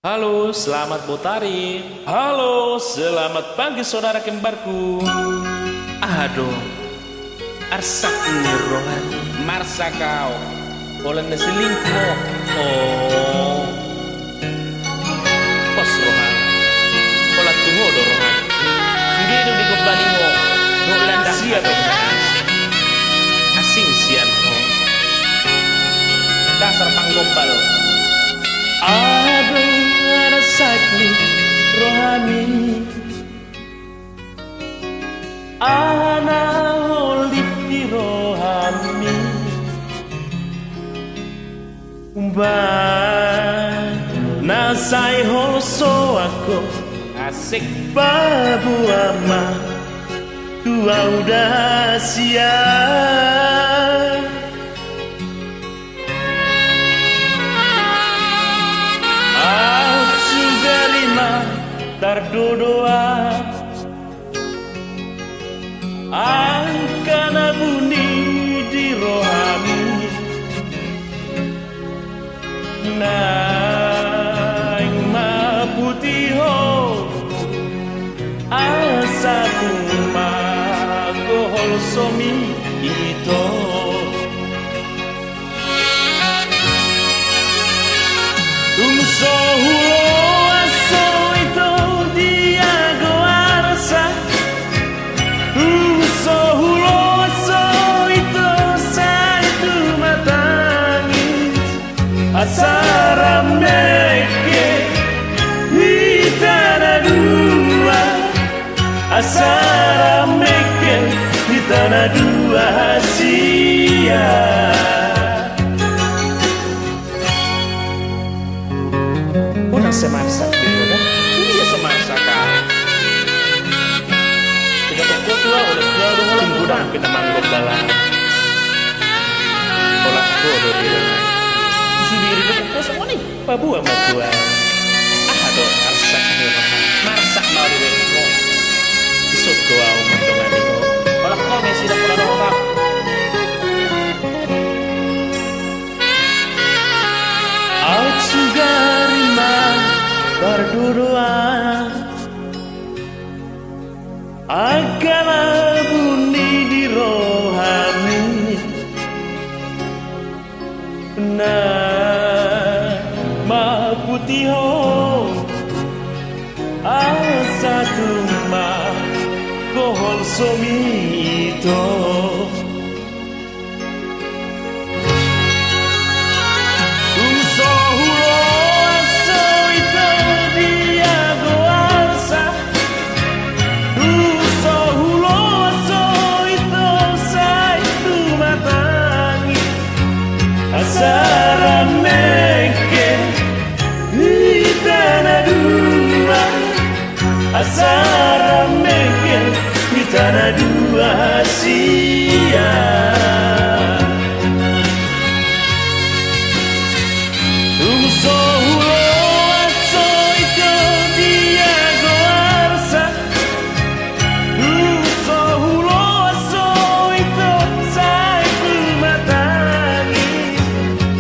Halo, selamat Botari. Halo, selamat pagi saudara kembarku. Aduh, arsak ini rohani. Marsa kau, bolan selingkuh. Oh, pos rohani. Bola tunggu do rohani. Sendiri di kembali mo. Bolan siap asing sian ho. Dasar panggombal. Aduh, ada sakit rohani. Ana holit di rohani. Nasai holso aku asik babu ama tua udah siap. Tardodoa angkana bunyi di rohani naing ma putih ho asa kuma kohol somi ito tumso hulo asara meke hitana dua asara meke hitana dua sia una semansa udah iya semansa kau kita tunggu tua oleh tua tunggu dah kita manggil dalam olah kodo bilang sendiri itu semua nih babu sama gua aduh arsak nih masak mau di bengko isut gua umat dengan itu olah kau mesi dah pernah nongkrong out sugarima berdua agak bunyi di rohani ma putih ho asa tuma kohol somito umso hulo aso ito dia goarsa umso hulo aso ito sa itu matangi asara meke hitana dua asara meke hitana dua sia tumso hulo aso itu dia goarsa tumso hulo aso itu saiku matangi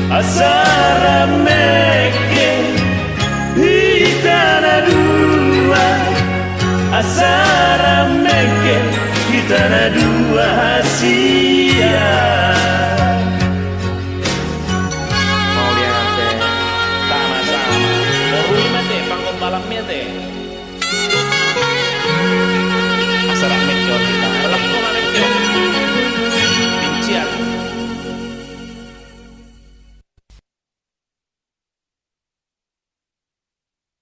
asara meke hitana dua asara meke hitana dua sia mau lihat teh sama-sama mau rumah teh panggung balamnya teh